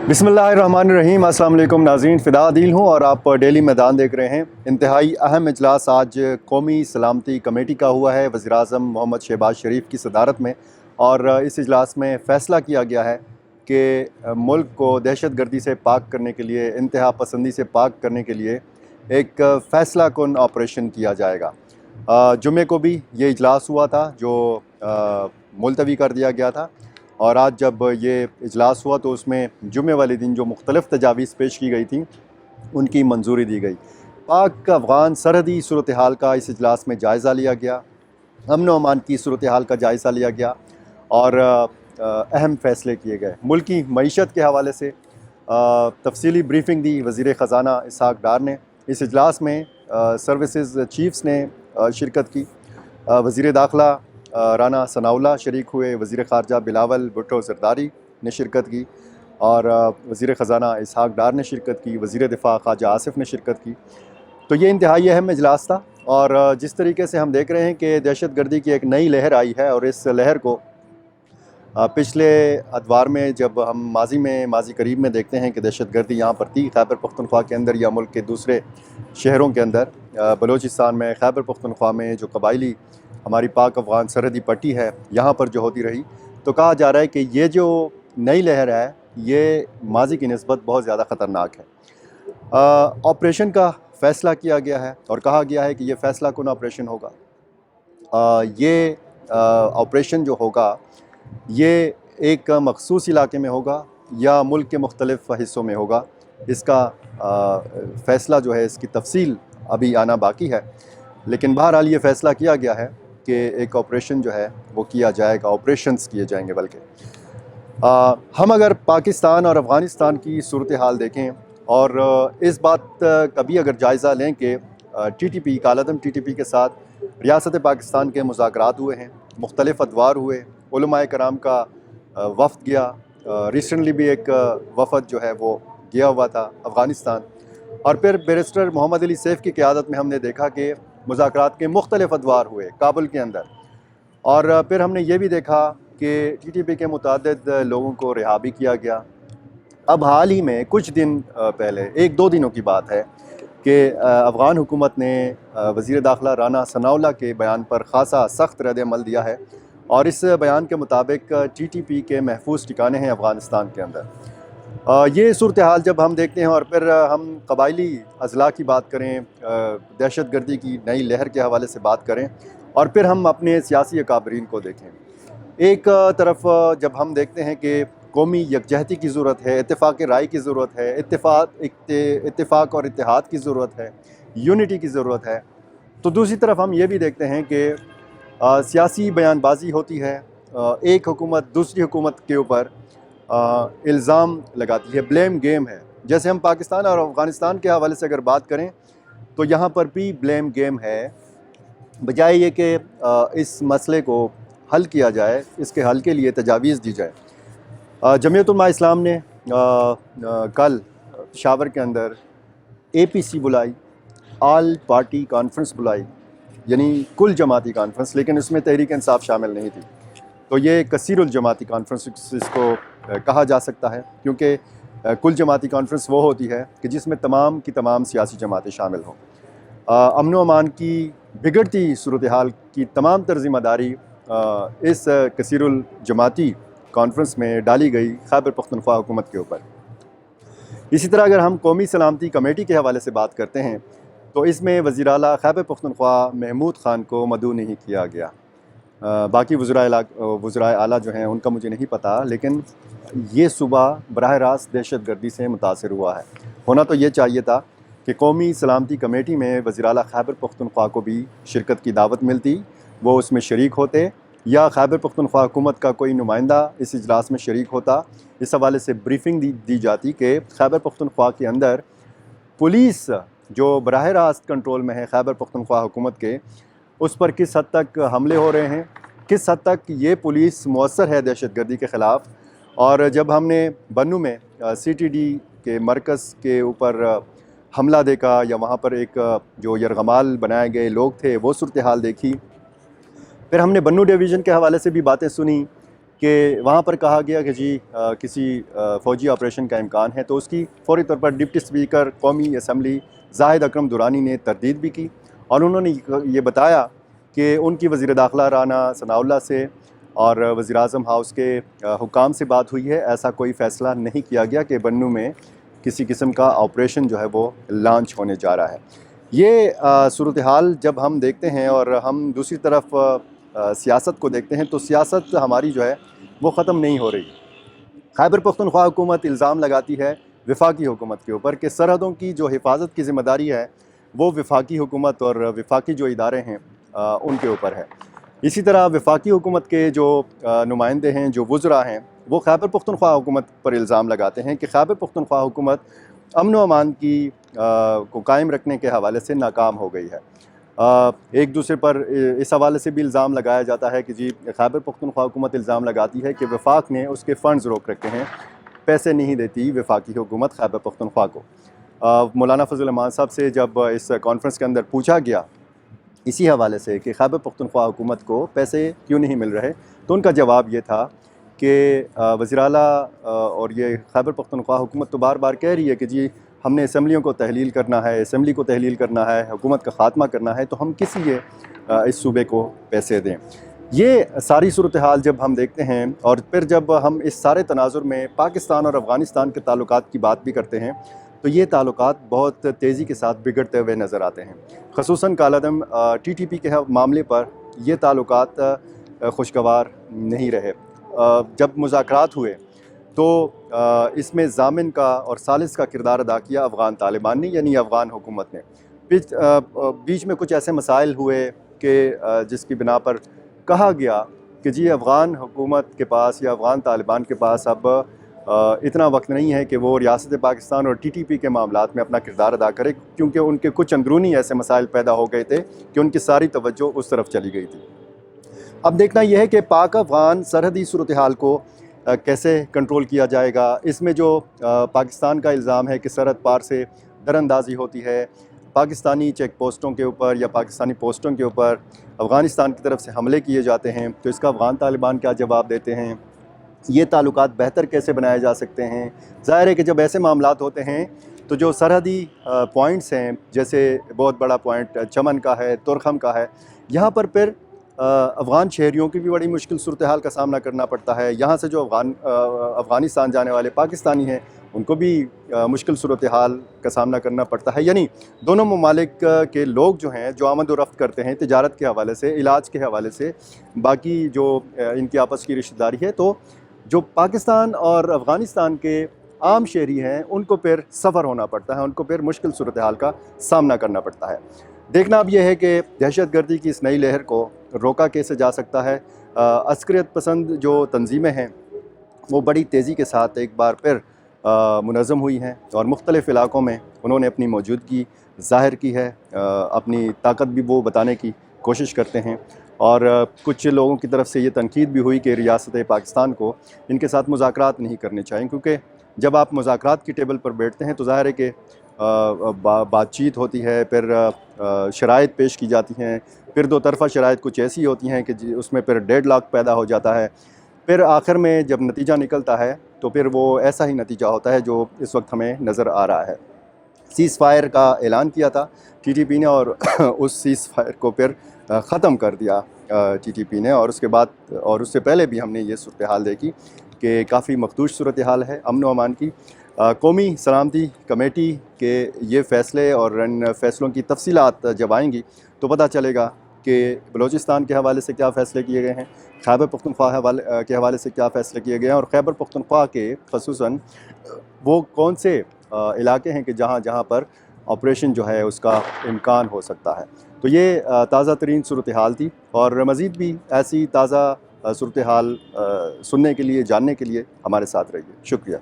बिस्मिल्लाहिर्रहमानिर्रहीम। अस्सलाम वालेकुम नाज़रीन, फ़िदा आदिल हूँ और आप डेली मैदान देख रहे हैं। इंतहाई अहम इजलास आज कौमी सलामती कमेटी का हुआ है वज़ीर-ए-आज़म मोहम्मद शहबाज शरीफ की सदारत में, और इस इजलास में फ़ैसला किया गया है कि मुल्क को दहशत गर्दी से पाक करने के लिए, इंतहा पसंदी से पाक करने के लिए एक फ़ैसला कुन ऑपरेशन किया जाएगा। जुमे को भी ये इजलास हुआ था जो मुलतवी कर दिया गया था, और आज जब ये इजलास हुआ तो उसमें जुमे वाले दिन जो मुख्तलिफ़ तजावीज़ पेश की गई थी उनकी मंजूरी दी गई। पाक अफ़गान सरहदी सूरत हाल का इस इजलास में जायज़ा लिया गया, अमन व अमान की सूरत हाल का जायज़ा लिया गया और अहम फ़ैसले किए गए। मुल्क की मईशत के हवाले से तफसीली ब्रीफिंग दी वज़ीर ख़ज़ाना इसहाक़ डार ने। इस इजलास में सर्विसेज़ चीफ्स ने शिरकत की, वज़ीर दाखिला राना सनाउल्लाह शरीक हुए, वज़ीर ख़ारजा बिलावल भुट्टो ज़रदारी ने शिरकत की और वज़ीर ख़ज़ाना इसहाक़ डार ने शिरकत की, वज़ीर दिफ़ा ख्वाजा आसिफ़ ने शिरकत की। तो ये इंतहाई अहम इजलास था, और जिस तरीके से हम देख रहे हैं कि दहशत गर्दी की एक नई लहर आई है, और इस लहर को पिछले अदवार में जब हम माजी करीब में देखते हैं कि दहशत गर्दी यहाँ पर थी खैबर पख्तूनख्वा के अंदर या मुल्क के दूसरे शहरों के अंदर, बलूचिस्तान में, खैबर पख्तूनख्वा में जो कबायली हमारी पाक अफ़गान सरहदी पट्टी है यहाँ पर जो होती रही, तो कहा जा रहा है कि ये जो नई लहर है ये माजी की निस्बत बहुत ज़्यादा ख़तरनाक है। ऑपरेशन का फ़ैसला किया गया है और कहा गया है कि ये फ़ैसला कुन ऑपरेशन होगा। ये ऑपरेशन जो होगा ये एक मखसूस इलाके में होगा या मुल्क के मुख्तलिफ़ हिस्सों में होगा। इसका फ़ैसला जो है, इसकी तफसील अभी आना बाकी है, लेकिन बहरहाल ये फ़ैसला किया गया है कि एक ऑपरेशन जो है वो किया जाएगा, ऑपरेशंस किए जाएंगे। बल्कि हम अगर पाकिस्तान और अफ़गानिस्तान की सूरत हाल देखें और इस बात का भी अगर जायज़ा लें कि TTP कालादम TTP के साथ रियासत पाकिस्तान के मुज़ाकरात हुए हैं, मुख्तलिफ़ अदवार हुए, उलमाए कराम का वफ़द गया, रिसेंटली भी एक वफ़द जो है वो गया हुआ था अफ़गानिस्तान, और फिर बैरिस्टर मोहम्मद अली सैफ़ की क़यादत में हमने देखा कि मुज़ाकरात के मुख्तलिफ़ अदवार हुए काबुल के अंदर, और फिर हमने ये भी देखा कि TTP के मुतादिद लोगों को रिहा भी किया गया। अब हाल ही में कुछ दिन पहले, 1-2 दिनों की बात है कि अफ़गान हुकूमत ने वज़ीर दाखिला राना सनाउल्लाह के बयान पर ख़ासा सख्त रद्द-ए-अमल दिया है, और इस बयान के मुताबिक TTP के महफूज ठिकाने हैं अफ़गानिस्तान के अंदर। ये सूरत हाल जब हम देखते हैं और फिर हम कबायली अज़ला की बात करें, दहशत गर्दी की नई लहर के हवाले से बात करें, और फिर हम अपने सियासी अकाबरीन को देखें, एक तरफ जब हम देखते हैं कि कौमी यकजहती की ज़रूरत है, इत्तेफ़ाक़ राय की ज़रूरत है, इत्तेफ़ाक़ और इत्तेहाद की ज़रूरत है, यूनिटी की ज़रूरत है, तो दूसरी तरफ हम ये भी देखते हैं कि सियासी बयानबाजी होती है। एक हुकूमत दूसरी हुकूमत के ऊपर इल्ज़ाम लगाती है, ब्लेम गेम है। जैसे हम पाकिस्तान और अफ़गानिस्तान के हवाले से अगर बात करें तो यहाँ पर भी ब्लेम गेम है, बजाय ये कि इस मसले को हल किया जाए, इसके हल के लिए तजावीज़ दी जाए। जमीयत उलमा इस्लाम ने कल पेशावर के अंदर APC बुलाई, आल पार्टी कॉन्फ्रेंस बुलाई, यानी कुल जमाती कॉन्फ्रेंस, लेकिन इसमें तहरीक इंसाफ शामिल नहीं थी। तो ये कसीरुल जमाती कॉन्फ्रेंस इसको कहा जा सकता है, क्योंकि कुल जमाती कॉन्फ्रेंस वो होती है कि जिसमें तमाम की तमाम सियासी जमातें शामिल हों। अमन व अमान की बिगड़ती सूरत हाल की तमाम तर ज़िम्मेदारी इस कसीरुल जमाती कॉन्फ्रेंस में डाली गई खैबर पख्तूनख्वा हुकूमत के ऊपर। इसी तरह अगर हम कौमी सलामती कमेटी के हवाले से बात करते हैं तो इसमें वज़ीर आला खैबर पख्तूनख्वा महमूद ख़ान को मदऊ नहीं किया गया। बाकी वज़राए आला जो हैं उनका मुझे नहीं पता, लेकिन ये सूबा बराह रास्त दहशत गर्दी से मुतासर हुआ है। होना तो ये चाहिए था कि कौमी सलामती कमेटी में वज़ीर आला खैबर पख्तूनख्वा को भी शिरकत की दावत मिलती, वो उसमें शरीक होते, या खैबर पख्तूनख्वा हुकूमत का कोई नुमाइंदा इस इजलास में शरीक होता। इस हवाले से ब्रीफिंग दी जाती कि खैबर पख्तूनख्वा के अंदर पुलिस जो बराह रास्त कंट्रोल में है खैबर पख्तूनख्वा हुकूमत के, उस पर किस हद तक हमले हो रहे हैं, किस हद तक ये पुलिस मौसर है दहशत गर्दी के ख़िलाफ़। और जब हमने बन्नू में CTD के मरकज़ के ऊपर हमला देखा, या वहाँ पर एक जो यरगमाल बनाए गए लोग थे वो सूरत हाल देखी, फिर हमने बन्नू डिवीज़न के हवाले से भी बातें सुनी कि वहाँ पर कहा गया कि जी किसी फ़ौजी ऑपरेशन का इम्कान है, तो उसकी फ़ौरी तौर पर डिप्टी स्पीकर कौमी असम्बली ज़ाहिद अकरम दुरानी ने तरदीद भी की और उन्होंने ये बताया कि उनकी वज़ीर दाखिला राना सनाउल्लाह से और वज़ीर आज़म हाउस के हुकाम से बात हुई है। ऐसा कोई फ़ैसला नहीं किया गया कि बन्नू में किसी किस्म का ऑपरेशन जो है वो लॉन्च होने जा रहा है। ये सूरत हाल जब हम देखते हैं और हम दूसरी तरफ सियासत को देखते हैं, तो सियासत हमारी जो है वो ख़त्म नहीं हो रही। खैबर पख्तूनख्वा हुकूमत इल्ज़ाम लगाती है वफाकी हुकूमत के ऊपर कि सरहदों की जो हिफाजत की ज़िम्मेदारी है वो वफाकी हुकूमत और वफाकी जो इदारे हैं उनके ऊपर है। इसी तरह वफाकी हुकूमत के जो नुमाइंदे हैं, जो वज़रा हैं, वो खैबर पख्तूनख्वा हुकूमत पर इल्ज़ाम लगाते हैं कि खैबर पख्तूनख्वा हुकूमत अमन व अमान की को कायम रखने के हवाले से नाकाम हो गई है। एक दूसरे पर इस हवाले से भी इल्ज़ाम लगाया जाता है कि जी खैबर पख्तूनख्वा हुकूमत इल्ज़ाम लगाती है कि वफाक ने उसके फ़ंड्स रोक रखे हैं, पैसे नहीं देती वफाकी हुकूमत खैबर पख्तूनख्वा को। मौलाना फजल रहमान साहब से जब इस कॉन्फ्रेंस के अंदर पूछा गया इसी हवाले से कि खैबर पख्तूनख्वा हुकूमत को पैसे क्यों नहीं मिल रहे, तो उनका जवाब ये था कि वज़ीर आला और ये खैबर पख्तूनख्वा हुकूमत तो बार बार कह रही है कि जी हमने असम्बलियों को तहलील करना है, असम्बली को तहलील करना है, हुकूमत का ख़ात्मा करना है, तो हम किस लिए इस सूबे को पैसे दें। ये सारी सूरत हाल जब हम देखते हैं और फिर जब हम इस सारे तनाजुर में पाकिस्तान और अफ़गानिस्तान के ताल्लुकात की बात भी करते हैं, तो ये ताल्लुकात बहुत तेज़ी के साथ बिगड़ते हुए नज़र आते हैं। ख़ुसूसन कालादम TTP के मामले पर ये ताल्लुकात खुशगवार नहीं रहे। जब मुज़ाकरात हुए तो इसमें ज़ामिन का और सालिस का किरदार अदा किया अफ़गान तालिबान ने, यानी अफ़गान हुकूमत ने। बीच में कुछ ऐसे मसाइल हुए कि जिसकी बिना पर कहा गया कि जी अफ़गान हुकूमत के पास या अफ़गान तालिबान के पास अब इतना वक्त नहीं है कि वो रियासत पाकिस्तान और TTP के मामलात में अपना किरदार अदा करे, क्योंकि उनके कुछ अंदरूनी ऐसे मसाइल पैदा हो गए थे कि उनकी सारी तवज्जो उस तरफ चली गई थी। अब देखना यह है कि पाक अफ़गान सरहदी सूरत हाल को कैसे कंट्रोल किया जाएगा। इसमें जो पाकिस्तान का इल्ज़ाम है कि सरहद पार से दरअंदाज़ी होती है, पाकिस्तानी चेक पोस्टों के ऊपर या पाकिस्तानी पोस्टों के ऊपर अफ़गानिस्तान की तरफ से हमले किए जाते हैं, तो इसका अफ़गान तालिबान क्या जवाब देते हैं, ये ताल्लुकात बेहतर कैसे बनाए जा सकते हैं। ज़ाहिर है कि जब ऐसे मामलात होते हैं तो जो सरहदी पॉइंट्स हैं, जैसे बहुत बड़ा पॉइंट चमन का है, तुरखम का है, यहाँ पर फिर अफ़गान शहरियों की भी बड़ी मुश्किल सूरत हाल का सामना करना पड़ता है। यहाँ से जो अफ़गानिस्तान जाने वाले पाकिस्तानी हैं उनको भी मुश्किल सूरत हाल का सामना करना पड़ता है। यानी दोनों ममालिक के लोग जो हैं, जो आमद व रफ्त करते हैं तिजारत के हवाले से, इलाज के हवाले से, बाकी जो इनकी आपस की रिश्तेदारी है, तो जो पाकिस्तान और अफ़गानिस्तान के आम शहरी हैं उनको फिर सफ़र होना पड़ता है, उनको फिर मुश्किल सूरत हाल का सामना करना पड़ता है। देखना अब यह है कि दहशतगर्दी की इस नई लहर को रोका कैसे जा सकता है। अस्करियत पसंद जो तंजीमें हैं वो बड़ी तेज़ी के साथ एक बार फिर मुनज़्ज़म हुई हैं और मुख्तलिफ़ इलाक़ों में उन्होंने अपनी मौजूदगी ज़ाहिर की है, अपनी ताकत भी वो बताने की कोशिश करते हैं। और कुछ लोगों की तरफ से ये तनकीद भी हुई कि रियासत पाकिस्तान को इनके साथ मुज़ाकरात नहीं करने चाहिए, क्योंकि जब आप मुज़ाकरात की टेबल पर बैठते हैं तो ज़ाहिर है कि बातचीत होती है, फिर शराइत पेश की जाती हैं, फिर दो तरफ़ा शराइत कुछ ऐसी होती हैं कि उसमें फिर डेडलॉक पैदा हो जाता है। फिर आखिर में जब नतीजा निकलता है तो फिर वो ऐसा ही नतीजा होता है जो इस वक्त हमें नज़र आ रहा है। सीज़ फायर का ऐलान किया था TTP ने और उस सीज़ फायर को फिर ख़त्म कर दिया TTP ने, और उसके बाद और उससे पहले भी हमने ये सूरत हाल देखी कि काफ़ी मखदूश सूरत हाल है अमन व अमान की। कौमी सलामती कमेटी के ये फ़ैसले और इन फ़ैसलों की तफसीलात जब आएंगी तो पता चलेगा कि बलूचिस्तान के हवाले से क्या फ़ैसले किए गए हैं, खैबर पख्तूनख्वा के हवाले से क्या फ़ैसले किए गए हैं, और खैबर पख्तूनख्वा के ख़ुसूसन वो कौन से इलाके हैं कि जहाँ पर ऑपरेशन जो है उसका इम्कान हो सकता है। तो ये ताज़ा तरीन सूरत हाल थी, और मज़ीद भी ऐसी ताज़ा सूरत हाल सुनने के लिए, जानने के लिए हमारे साथ रहिए। शुक्रिया।